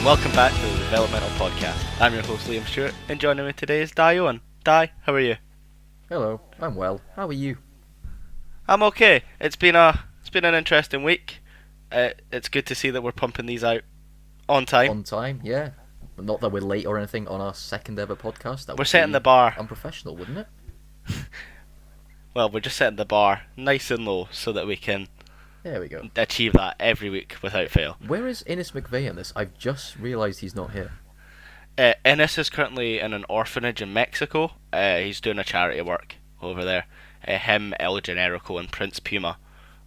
welcome back to the Developmental Podcast. I'm your host Liam Stewart, and joining me today is Dei. Dei, how are you? Hello, I'm well. How are you? I'm okay. It's been an interesting week. It's good to see that we're pumping these out on time. On time, yeah. But not that we're late or anything on our second ever podcast. That We're would setting be the bar. unprofessional, wouldn't it? Well, we're just setting the bar nice and low so that we can There we go. achieve that every week without fail. Where is Innes McVeigh in this? I've just realised he's not here. Ennis is currently in an orphanage in Mexico. He's doing a charity work over there. Him, El Generico, and Prince Puma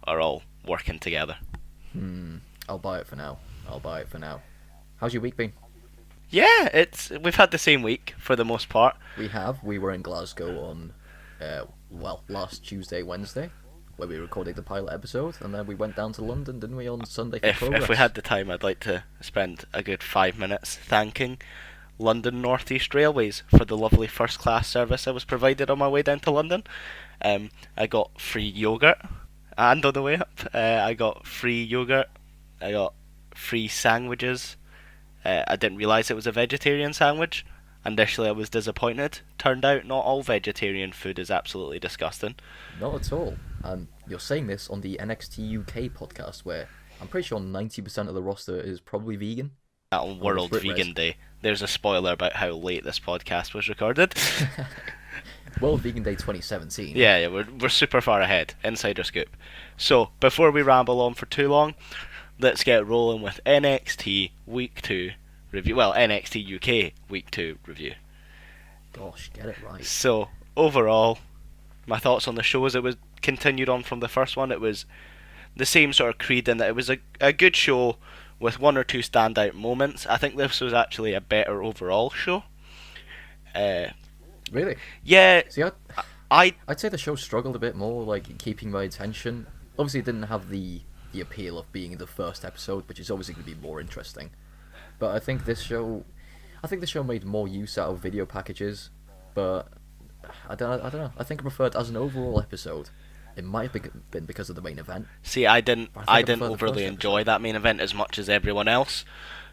are all working together. I'll buy it for now. How's your week been? Yeah, we've had the same week for the most part. We were in Glasgow on, last Tuesday, Wednesday, where we recorded the pilot episode, and then we went down to London, didn't we, on Sunday for Progress? If we had the time, I'd like to spend a good 5 minutes thanking London North East Railways for the lovely first class service I was provided on my way down to London. I got free yogurt, and on the way up, I got free yogurt, I got free sandwiches. I didn't realise it was a vegetarian sandwich. Initially I was disappointed. Turned out not all vegetarian food is absolutely disgusting. Not at all. And you're saying this on the NXT UK podcast, where I'm pretty sure 90% of the roster is probably vegan. On World Vegan Day. There's a spoiler about how late this podcast was recorded. World Vegan Day 2017. Yeah, we're super far ahead. Insider scoop. So, before we ramble on for too long, let's get rolling with NXT Week 2 review. Well, NXT UK Week 2 review. Gosh, get it right. So, overall, my thoughts on the show as it was continued on from the first one. It was the same sort of creed in that it was a good show with one or two standout moments. I think this was actually a better overall show. Really? Yeah. See, I'd say the show struggled a bit more, like, keeping my attention. Obviously, it didn't have the appeal of being the first episode, which is obviously going to be more interesting. But I think the show made more use out of video packages. But I don't know. I think I preferred as an overall episode. It might have been because of the main event. See, I didn't overly enjoy that main event as much as everyone else.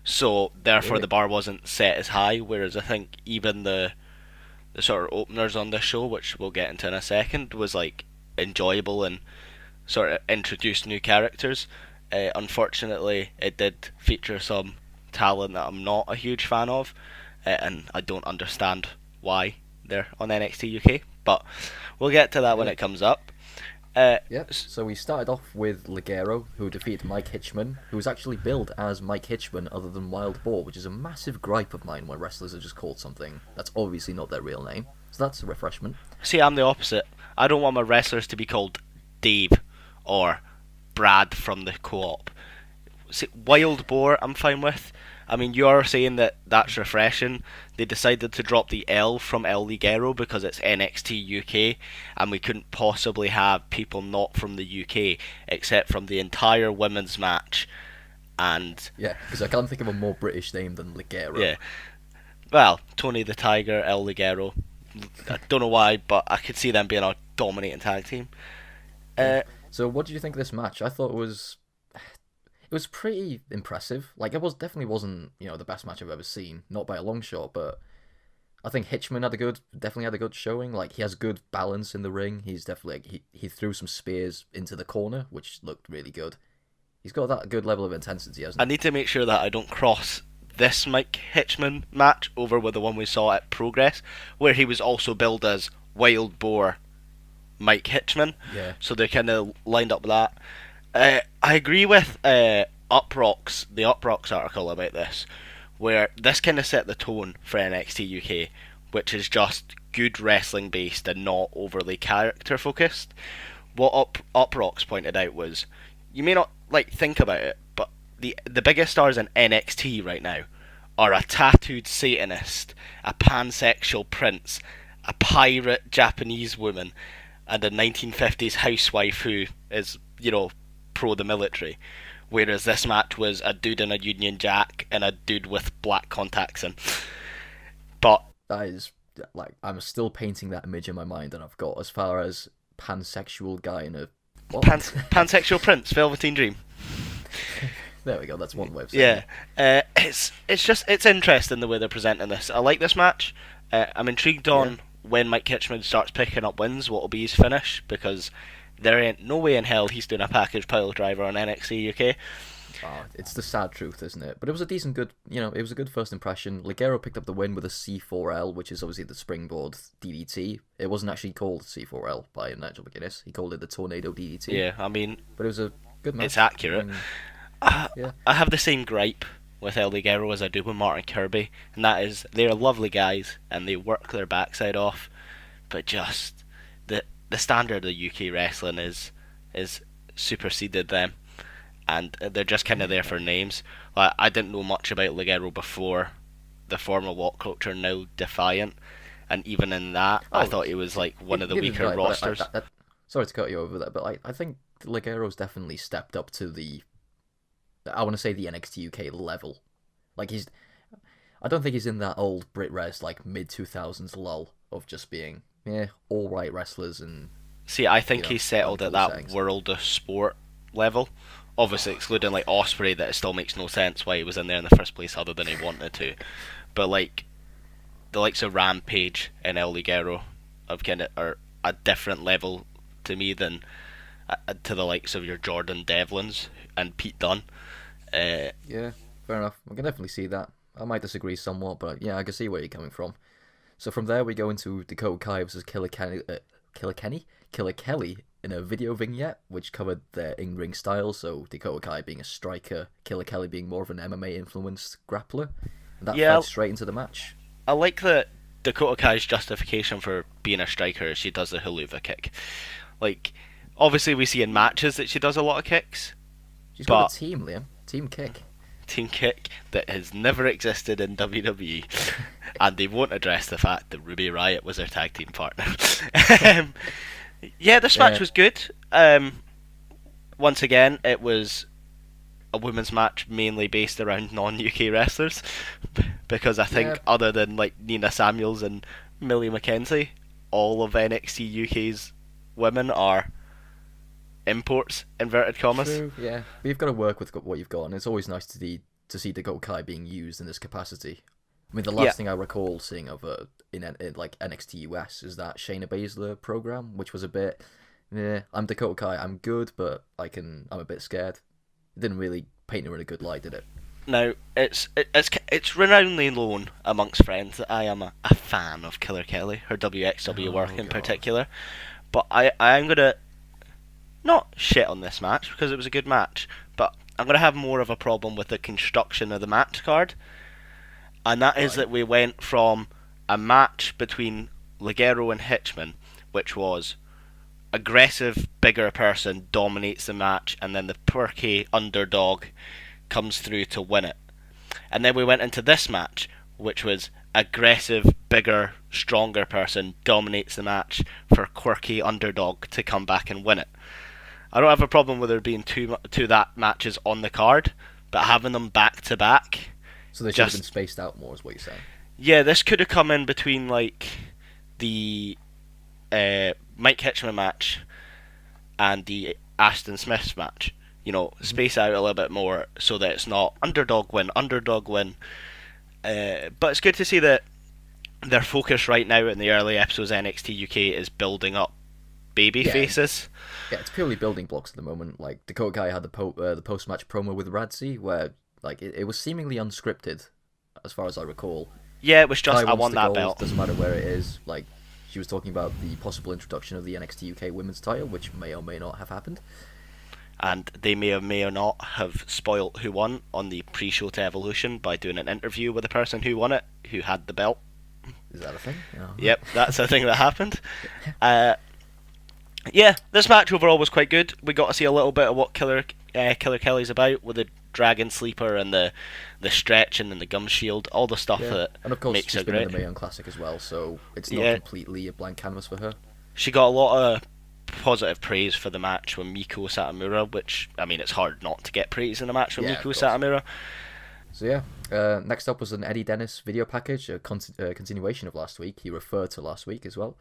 So therefore, Really? the bar wasn't set as high. Whereas I think even the sort of openers on this show, which we'll get into in a second, was like enjoyable and sort of introduced new characters. Unfortunately, it did feature some talent that I'm not a huge fan of, and I don't understand why they're on NXT UK. But we'll get to that when it comes up. Yep. So we started off with Ligero, who defeated Mike Hitchman, who was actually billed as Mike Hitchman other than Wild Boar, which is a massive gripe of mine when wrestlers are just called something that's obviously not their real name. So that's a refreshment. See, I'm the opposite. I don't want my wrestlers to be called Dave or Brad from the Co-op. See, Wild Boar, I'm fine with. I mean, you're saying that that's refreshing. They decided to drop the L from El Ligero because it's NXT UK, and we couldn't possibly have people not from the UK except from the entire women's match. And yeah, because I can't think of a more British name than Ligero. Yeah. Well, Tony the Tiger, El Ligero. I don't know why, but I could see them being a dominating tag team. So what did you think of this match? I thought it was pretty impressive. Like, it definitely wasn't, the best match I've ever seen, not by a long shot, but I think Hitchman definitely had a good showing. Like, he has good balance in the ring. He's definitely, he threw some spears into the corner, which looked really good. He's got that good level of intensity, hasn't he? I need to make sure that I don't cross this Mike Hitchman match over with the one we saw at Progress, where he was also billed as Wild Boar Mike Hitchman. Yeah. So they're kind of lined up with that. I agree with the Uprocks article about this, where this kind of set the tone for NXT UK, which is just good wrestling based and not overly character focused. What Uprocks pointed out was, you may not think about it, but the biggest stars in NXT right now are a tattooed Satanist, a pansexual prince, a pirate Japanese woman, and a 1950s housewife who is, pro the military. Whereas this match was a dude in a Union Jack and a dude with black contacts in. But that is, I'm still painting that image in my mind, and I've got as far as pansexual guy in a... What? Pansexual prince, Velveteen Dream. There we go. That's one way of saying Yeah, it's interesting the way they're presenting this. I like this match. I'm intrigued on when Mike Kitchman starts picking up wins, what will be his finish, because there ain't no way in hell he's doing a package pile driver on NXT UK. Oh, it's the sad truth, isn't it? But it was a decent, good, it was a good first impression. Ligero picked up the win with a C4L, which is obviously the springboard DDT. It wasn't actually called C4L by Nigel McGuinness. He called it the Tornado DDT. Yeah, I mean, but it was a good match. It's accurate. I have the same gripe with El Ligero as I do with Martin Kirby, and that is they're lovely guys and they work their backside off, but just the standard of UK wrestling is superseded them, and they're just kind of there for names. Like, I didn't know much about Ligero before the former What Culture, now Defiant, and even in that, I thought he was like one of the weaker rosters. Sorry to cut you over there, but I think Ligero's definitely stepped up to I want to say the NXT UK level. Like, I don't think he's in that old Brit Res, like, mid-2000s lull of just being, all-right wrestlers and... See, I think he's settled at that world of sport level. Obviously, excluding, like, Ospreay, that it still makes no sense why he was in there in the first place other than he wanted to. But, like, the likes of Rampage and El Ligero are a different level to me than to the likes of your Jordan Devlins and Pete Dunne. Yeah, fair enough. I can definitely see that. I might disagree somewhat, but yeah, I can see where you're coming from. So from there, we go into Dakota Kai versus Killer Kelly in a video vignette, which covered their in-ring style. So Dakota Kai being a striker, Killer Kelly being more of an MMA-influenced grappler. And that fed straight into the match. I like that Dakota Kai's justification for being a striker is she does the haluva kick. Like, obviously we see in matches that she does a lot of kicks. She's got a team, Liam. Team kick. Team kick that has never existed in WWE. And they won't address the fact that Ruby Riott was their tag team partner. This match was good. Once again, it was a women's match mainly based around non-UK wrestlers. Because I think other than like Nina Samuels and Millie McKenzie, all of NXT UK's women are imports, inverted commas. True, yeah. But you've got to work with what you've got, and it's always nice to see Dakota Kai being used in this capacity. I mean, the last thing I recall seeing of her in like NXT US is that Shayna Baszler program, which was a bit, I'm Dakota Kai, I'm good, but I'm a bit scared. It didn't really paint her in a good light, did it? Now, it's renownedly known amongst friends that I am a fan of Killer Kelly, her WXW work in particular. But I'm going to not shit on this match, because it was a good match, but I'm going to have more of a problem with the construction of the match card. And that is that we went from a match between Ligero and Hitchman, which was aggressive, bigger person dominates the match, and then the quirky underdog comes through to win it. And then we went into this match, which was aggressive, bigger, stronger person dominates the match for quirky underdog to come back and win it. I don't have a problem with there being two that matches on the card, but having them back to back. So they should have been spaced out more, is what you're saying. Yeah, this could have come in between like the Mike Hitchman match and the Ashton Smith match. Space out a little bit more so that it's not underdog win. But it's good to see that their focus right now in the early episodes of NXT UK is building up baby faces. Yeah, it's purely building blocks at the moment. Like, Dakota Kai had the post-match promo with Radzi, where like it was seemingly unscripted, as far as I recall. Yeah, it was just, I want that belt. Doesn't matter where it is. Like, she was talking about the possible introduction of the NXT UK women's title, which may or may not have happened. And they may or not have spoilt who won on the pre-show to Evolution by doing an interview with the person who won it, who had the belt. Is that a thing? Oh. Yep, that's a thing that happened. This match overall was quite good. We got to see a little bit of what Killer Kelly's about, with the Dragon Sleeper and the stretching and the gum shield, all the stuff that and of course makes her she's been great. in the Mae Young Classic as well, so it's not completely a blank canvas for her. She got a lot of positive praise for the match with Miko Satomura, which, I mean, it's hard not to get praise in a match with Miko Satomura. So next up was an Eddie Dennis video package, a continuation of last week. He referred to last week as well.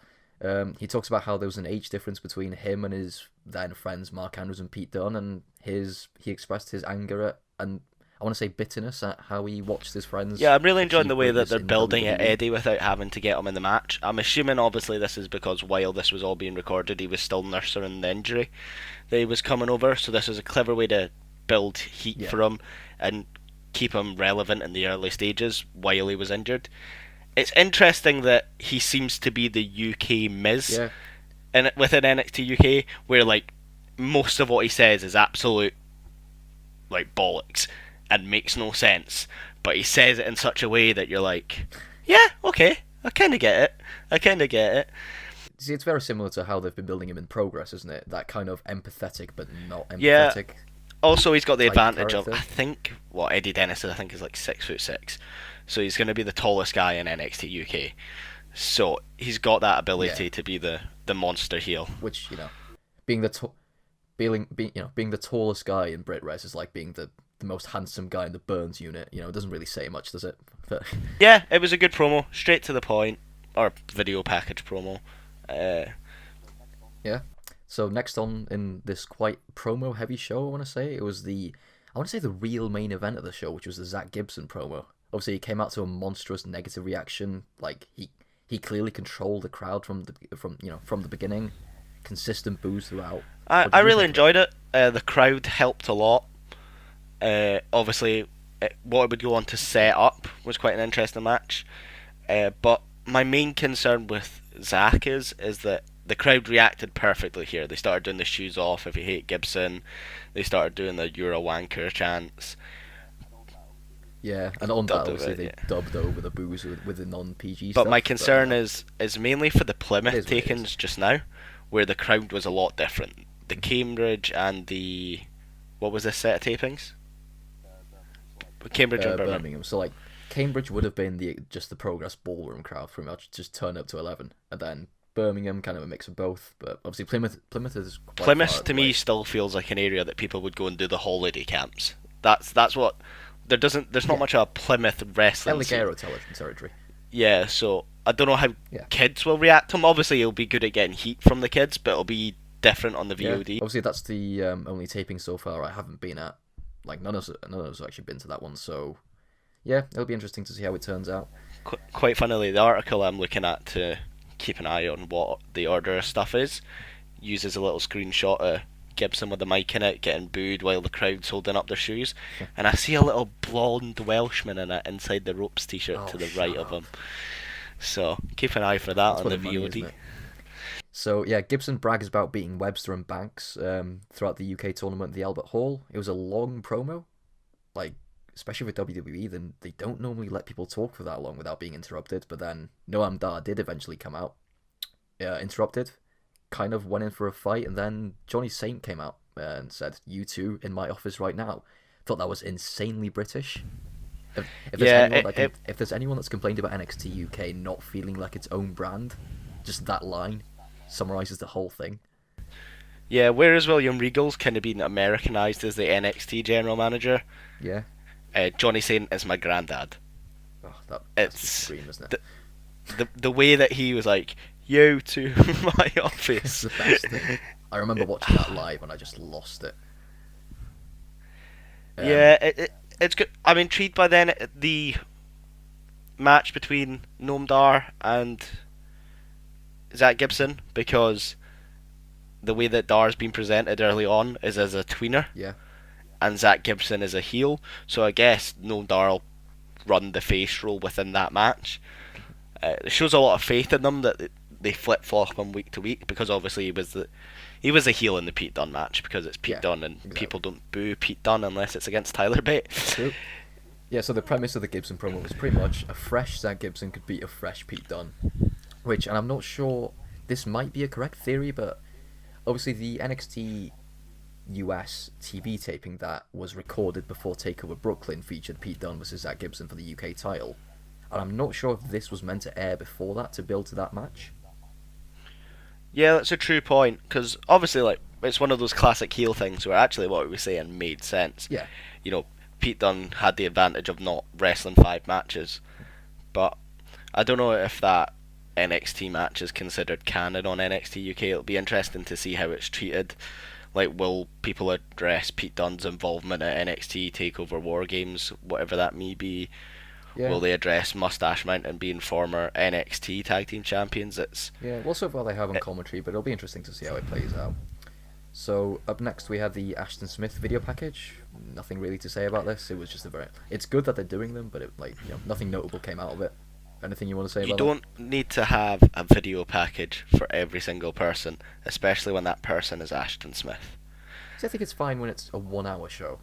He talks about how there was an age difference between him and his then friends Mark Andrews and Pete Dunne, and he expressed his anger at and I want to say bitterness at how he watched his friends. Yeah, I'm really enjoying achieve the way that greatness they're in building it, WWE. Eddie, without having to get him in the match. I'm assuming, obviously, this is because while this was all being recorded, he was still nursing the injury that he was coming over. So this is a clever way to build heat for him and keep him relevant in the early stages while he was injured. It's interesting that he seems to be the UK Miz within NXT UK, where like most of what he says is absolute like bollocks and makes no sense, but he says it in such a way that you're like, yeah, okay, I kind of get it. See, it's very similar to how they've been building him in Progress, isn't it? That kind of empathetic but not empathetic. Yeah. Also, he's got the advantage character. of, I think, what Eddie Dennis is, I think, is like 6'6", so he's going to be the tallest guy in NXT UK. So he's got that ability to be the monster heel. Which, you know, being the tallest guy in Brit Res is like being the most handsome guy in the Burns unit. You know, it doesn't really say much, does it? But yeah, it was a good promo, straight to the point, or video package promo. Yeah. So next on in this quite promo heavy show, I want to say the real main event of the show, which was the Zack Gibson promo. Obviously, he came out to a monstrous negative reaction. Like he clearly controlled the crowd from the beginning. Consistent boos throughout. I really enjoyed it. The crowd helped a lot. Obviously, what it would go on to set up was quite an interesting match. But my main concern with Zack is that the crowd reacted perfectly here. They started doing the shoes off if you hate Gibson. They started doing the "You're a wanker" chants. Yeah, and on that, obviously, they dubbed over the boos with the non-PG stuff. But my concern is mainly for the Plymouth takings just now, where the crowd was a lot different. The Cambridge and the... What was this set of tapings? Cambridge and Birmingham. So, like, Cambridge would have been just the Progress Ballroom crowd, pretty much, just turn up to 11. And then Birmingham, kind of a mix of both. But obviously, Plymouth is quite Plymouth, to me, still feels like an area that people would go and do the holiday camps. That's what... There's not much of a Plymouth wrestling Allegero territory. Yeah, so I don't know how kids will react to him. Obviously, he'll be good at getting heat from the kids, but it'll be different on the VOD. Yeah. Obviously, that's the only taping so far I haven't been at. Like, none of us have actually been to that one, so yeah, it'll be interesting to see how it turns out. Quite funnily, the article I'm looking at to keep an eye on what the order of stuff is uses a little screenshot of Gibson with the mic in it getting booed while the crowd's holding up their shoes, and I see a little blonde Welshman in it inside the ropes t-shirt to the right of him. So keep an eye for that on the VOD. So yeah, Gibson brags about beating Webster and Banks throughout the UK tournament at the Albert Hall. It was a long promo, like especially with WWE. Then they don't normally let people talk for that long without being interrupted. But then Noam Dar did eventually come out, interrupted. Kind of went in for a fight, and then Johnny Saint came out and said, "You two in my office right now." Thought that was insanely British. If there's anyone that's complained about NXT UK not feeling like its own brand, just that line summarizes the whole thing. Yeah, whereas William Regal's kind of been Americanized as the NXT general manager. Yeah. Johnny Saint is my granddad. Oh, that's the dream, isn't it? The way that he was like, "You to my office." It's the best thing. I remember watching that live and I just lost it. It's good. I'm intrigued by the match between Noam Dar and Zack Gibson, because the way that Dar's been presented early on is as a tweener. Yeah. And Zack Gibson is a heel, so I guess Noam Dar will run the face role within that match. It shows a lot of faith in them that they flip flop him week to week, because obviously he was a heel in the Pete Dunne match because it's Pete Dunne, and people don't boo Pete Dunne unless it's against Tyler Bate. True. Yeah, so the premise of the Gibson promo was pretty much a fresh Zack Gibson could beat a fresh Pete Dunne, which, and I'm not sure this might be a correct theory, but obviously the NXT US TV taping that was recorded before TakeOver Brooklyn featured Pete Dunne versus Zack Gibson for the UK title, and I'm not sure if this was meant to air before that to build to that match. Yeah, that's a true point, because obviously, like, it's one of those classic heel things where actually what we were saying made sense. Yeah. You know, Pete Dunne had the advantage of not wrestling 5 matches, but I don't know if that NXT match is considered canon on NXT UK. It'll be interesting to see how it's treated. Like, will people address Pete Dunne's involvement at NXT Takeover War Games, whatever that may be? Yeah. Will they address Mustache Mountain being former NXT Tag Team Champions? Yeah, well, so far they have on commentary, but it'll be interesting to see how it plays out. So, up next we have the Ashton Smith video package. Nothing really to say about this. It was just It's good that they're doing them, but nothing notable came out of it. Anything you want to say about You that? don't need to have a video package for every single person, especially when that person is Ashton Smith. See, I think it's fine when it's a 1 hour show.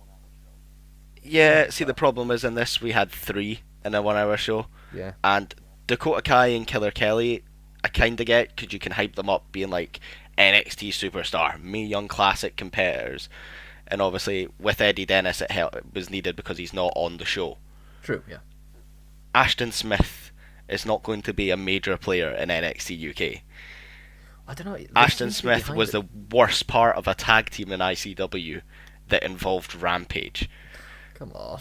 Yeah, see, the problem is in this we had 3 in a 1 hour show. Yeah. And Dakota Kai and Killer Kelly, I kind of get, because you can hype them up being like NXT superstar, Mae Young Classic competitors. And obviously, with Eddie Dennis, it was needed because he's not on the show. True, yeah. Ashton Smith is not going to be a major player in NXT UK. I don't know. Ashton Smith was the worst part of a tag team in ICW that involved Rampage. Come on.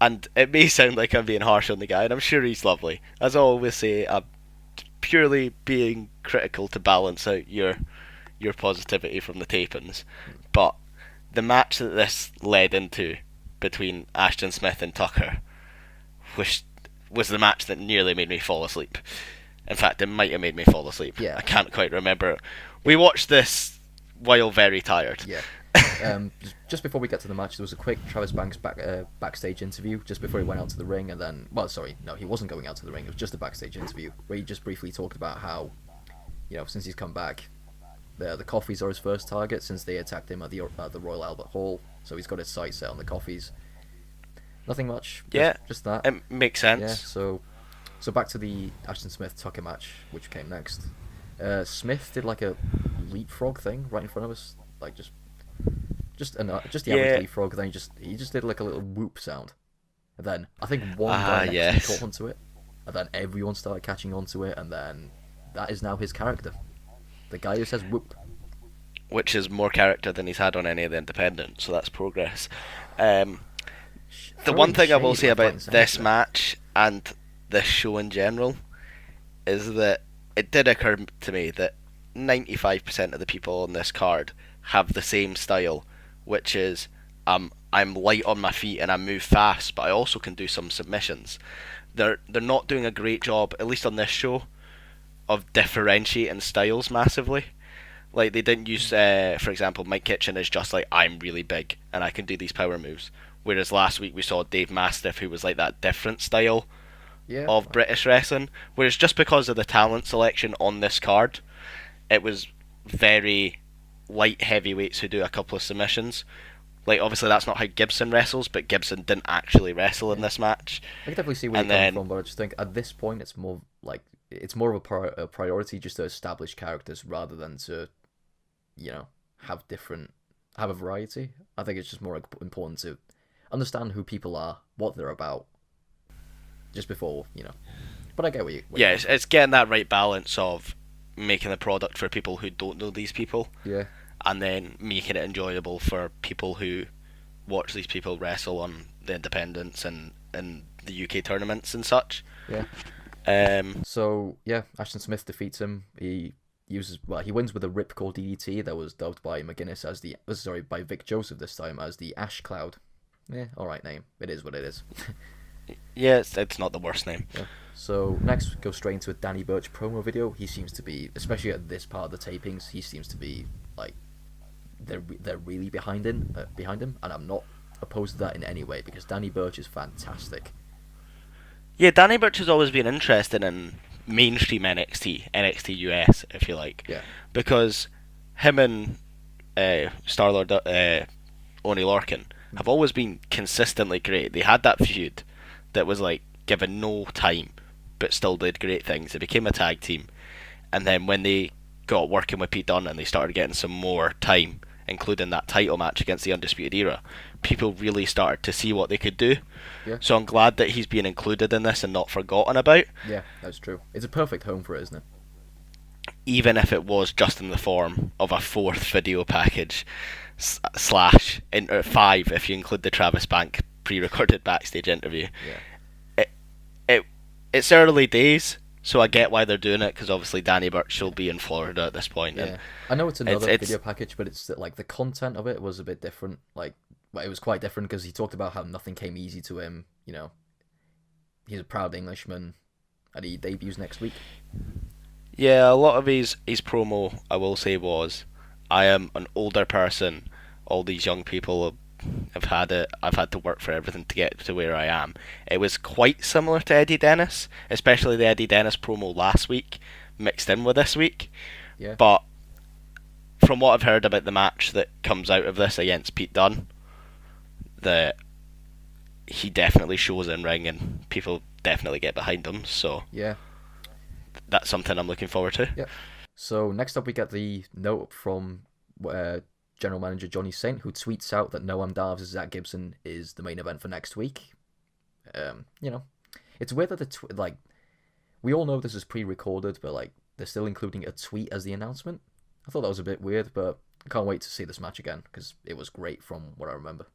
And it may sound like I'm being harsh on the guy, and I'm sure he's lovely. As I always say, I'm purely being critical to balance out your positivity from the tapings. But the match that this led into between Ashton Smith and Tucker was the match that nearly made me fall asleep. In fact, it might have made me fall asleep. Yeah. I can't quite remember. We watched this while very tired. Yeah. Just before we get to the match, there was a quick Travis Banks backstage interview just before he went out to the ring, and then, well, sorry, no, he wasn't going out to the ring. It was just a backstage interview where he just briefly talked about how, since he's come back, the coffees are his first target since they attacked him at the Royal Albert Hall. So he's got his sights set on the coffees. Nothing much. Just that. It makes sense. Yeah. So back to the Ashton Smith Tucker match, which came next. Smith did like a leapfrog thing right in front of us, like just the average leapfrog. Then he just did like a little whoop sound, and then I think one guy next to him caught onto it, and then everyone started catching onto it, and then that is now his character, the guy who says whoop, which is more character than he's had on any of the independents. So that's progress. The one thing I will say about this match and this show in general is that it did occur to me that 95% of the people on this card have the same style, which is I'm light on my feet and I move fast, but I also can do some submissions. They're not doing a great job, at least on this show, of differentiating styles massively. Like, they didn't use, for example, Mike Kitchen is just like, I'm really big and I can do these power moves. Whereas last week we saw Dave Mastiff, who was like that different style of British wrestling. Whereas just because of the talent selection on this card, it was very light heavyweights who do a couple of submissions. Like, obviously that's not how Gibson wrestles, but Gibson didn't actually wrestle in this match. I can definitely see where you're coming from, but I just think at this point it's more of a priority just to establish characters rather than to, have a variety. I think it's just more important to understand who people are, what they're about, just before, But I get what you... It's getting that right balance of making the product for people who don't know these people. Yeah. And then making it enjoyable for people who watch these people wrestle on the independents and the UK tournaments and such. Yeah. So, Ashton Smith defeats him. He wins with a Ripcord DDT that was dubbed by by Vic Joseph this time as the Ash Cloud. Yeah, alright name. It is what it is. Yeah, it's not the worst name. Yeah. So next we go straight into a Danny Burch promo video. He seems to be, especially at this part of the tapings, he seems to be like they're really behind him, and I'm not opposed to that in any way because Danny Burch is fantastic. Yeah, Danny Burch has always been interested in mainstream NXT US, if you like. Yeah. Because him and Starlord Oney Lorcan have always been consistently great. They had that feud that was like given no time but still did great things. They became a tag team, and then when they got working with Pete Dunne and they started getting some more time, including that title match against the Undisputed Era, people really started to see what they could do. Yeah. So I'm glad that he's being included in this and not forgotten about. Yeah, that's true. It's a perfect home for it, isn't it? Even if it was just in the form of a 4th video package / 5 if you include the Travis Bank pre-recorded backstage interview. Yeah. It's early days, So I get why they're doing it, because obviously Danny Burch will be in Florida at this point. Yeah, And I know it's another it's video package, but it's that, like, the content of it was a bit different. Like, well, it was quite different because he talked about how nothing came easy to him. You know, he's a proud Englishman, and he debuts next week. Yeah, a lot of his promo, I will say, was, I am an older person. All these young people have had it. I've had to work for everything to get to where I am. It was quite similar to Eddie Dennis, especially the Eddie Dennis promo last week, mixed in with this week. Yeah. But from what I've heard about the match that comes out of this against Pete Dunne, that he definitely shows in ring and people definitely get behind him. So Yeah. that's something I'm looking forward to. Yep. So next up, we get the note from General Manager Johnny Saint, who tweets out that Noam Dar vs. Zack Gibson is the main event for next week. You know, it's weird that like, we all know this is pre-recorded, but like, they're still including a tweet as the announcement. I thought that was a bit weird, but I can't wait to see this match again because it was great from what I remember.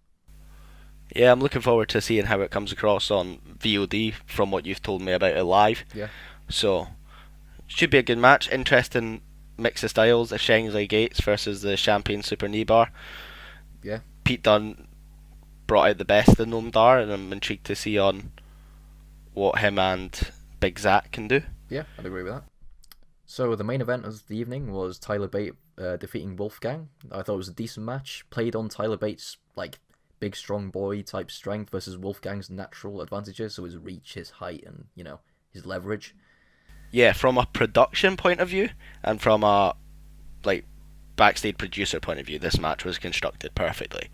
Yeah, I'm looking forward to seeing how it comes across on VOD from what you've told me about it live. Yeah. So, should be a good match. Interesting mix of styles. The Shangri Gates versus the Champion Super Knee Bar. Yeah. Pete Dunne brought out the best in Noam Dar, and I'm intrigued to see on what him and Big Zack can do. Yeah, I'd agree with that. So the main event of the evening was Tyler Bate defeating Wolfgang. I thought it was a decent match. Played on Tyler Bate's like big strong boy type strength versus Wolfgang's natural advantages, so his reach, his height, and his leverage. Yeah, from a production point of view and from a like backstage producer point of view, this match was constructed perfectly.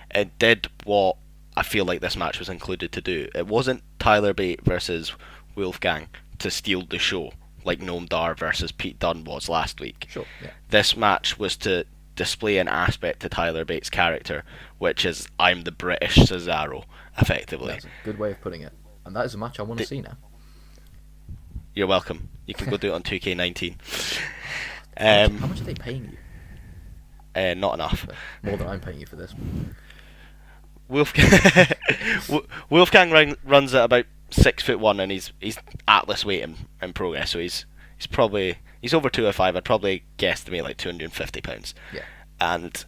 It did what I feel like this match was included to do. It wasn't Tyler Bate versus Wolfgang to steal the show like Noam Dar versus Pete Dunne was last week. Sure, yeah. This match was to display an aspect to Tyler Bate's character, which is, I'm the British Cesaro, effectively. That's a good way of putting it. And that is a match I want to see now. You're welcome. You can go do it on 2K19. How much are they paying you? Not enough. More than I'm paying you for this. Wolfgang runs at about 6'1", and he's Atlas weight in progress, so he's over 205. I'd probably guesstimate like 250 pounds. Yeah. And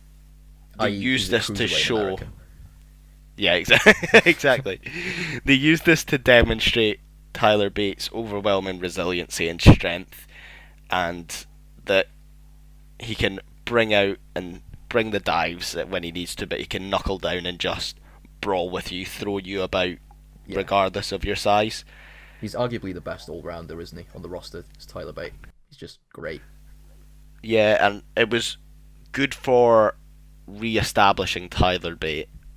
they use this to show. America. Yeah, exactly. They use this to demonstrate Tyler Bates' overwhelming resiliency and strength, and that he can bring out and bring the dives when he needs to, but he can knuckle down and just brawl with you, throw you about, regardless of your size. He's arguably the best all-rounder, isn't he, on the roster? It's Tyler Bate. He's just great. Yeah, and it was good for re-establishing Tyler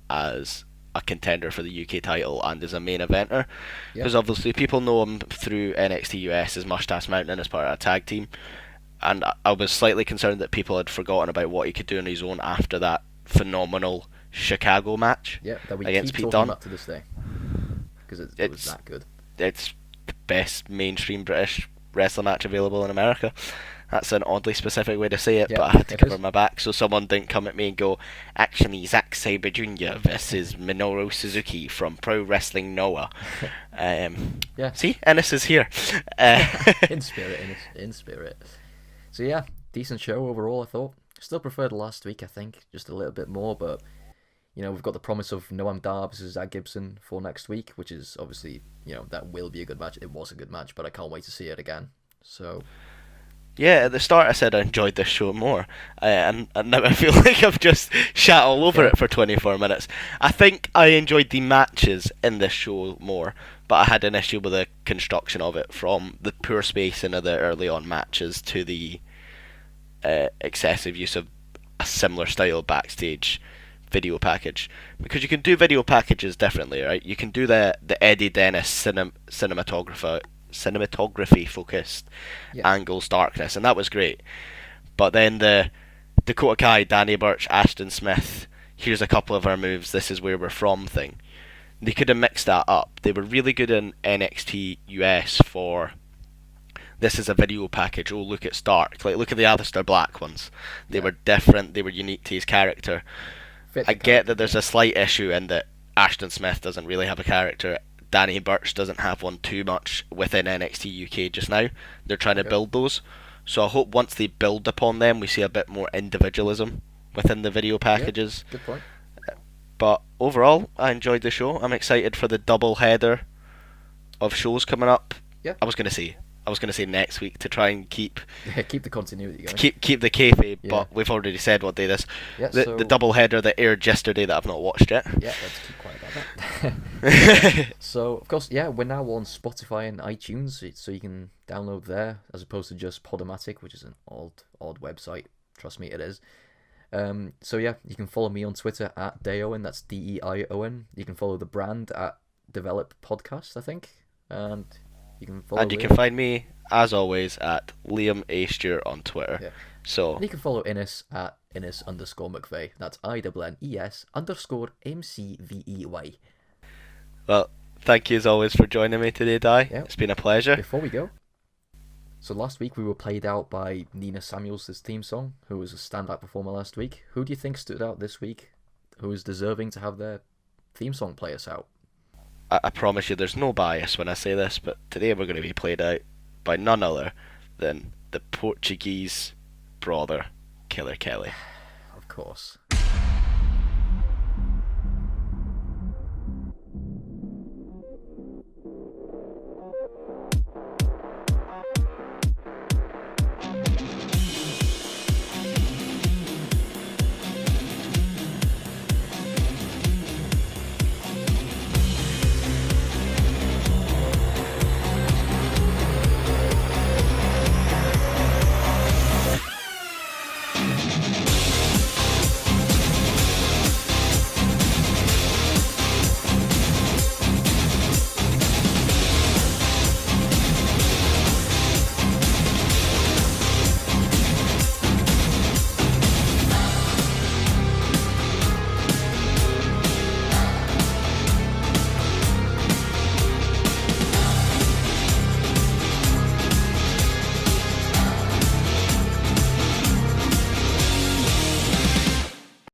as a contender for the UK title and as a main eventer, because obviously people know him through NXT US as Mustache Mountain as part of a tag team, and I was slightly concerned that people had forgotten about what he could do on his own after that phenomenal Chicago match that we against keep Pete talking Dunne. about to this day, because it was that good. It's the best mainstream British wrestling match available in America. That's an oddly specific way to say it, but I had to cover my back so someone didn't come at me and go, actually, Zack Sabre Jr. versus Minoru Suzuki from Pro Wrestling Noah. See, Ennis is here. In spirit. So yeah, decent show overall, I thought. Still preferred last week, I think, just a little bit more, but we've got the promise of Noam Dar versus Zack Gibson for next week, which is obviously, that will be a good match. It was a good match, but I can't wait to see it again. So yeah, at the start I said I enjoyed this show more, and now I feel like I've just shat all over it for 24 minutes. I think I enjoyed the matches in this show more, but I had an issue with the construction of it, from the poor spacing of the early on matches to the excessive use of a similar style backstage video package, because you can do video packages differently, right? You can do the Eddie Dennis cinematography focused angles, darkness, and that was great. But then the Dakota Kai, Danny Burch, Ashton Smith, here's a couple of our moves, this is where we're from thing, they could have mixed that up. They were really good in NXT US for, this is a video package, oh look at Stark, like look at the Aleister Black ones. They were different, they were unique to his character. I get that there's a slight issue in that Ashton Smith doesn't really have a character. Danny Burch doesn't have one too much within NXT UK just now. They're trying to build those. So I hope once they build upon them, we see a bit more individualism within the video packages. Good point. But overall, I enjoyed the show. I'm excited for the double header of shows coming up. Yeah. I was gonna say next week to try and keep the continuity going. keep the kayfabe, Yeah. but we've already said what day this. Yeah, The double header that aired yesterday that I've not watched yet. Yeah, let's keep quiet about that. So, of course, yeah, we're now on Spotify and iTunes, so you can download there as opposed to just Podomatic, which is an odd website. Trust me, it is. So yeah, you can follow me on Twitter at Deion. That's Deion. You can follow the brand at Develop Podcast, I think, and you can follow. And you can find me as always at Liam A. Stewart on Twitter. Yeah. So and you can follow Innes at Innes_McVeigh. That's INNES_MCVEY. Well, thank you as always for joining me today, Dai. Yeah. It's been a pleasure. Before we go, so last week we were played out by Nina Samuels' theme song, who was a standout performer last week. Who do you think stood out this week? Who is deserving to have their theme song play us out? I promise you there's no bias when I say this, but today we're going to be played out by none other than the Portuguese brother, Killer Kelly. Of course.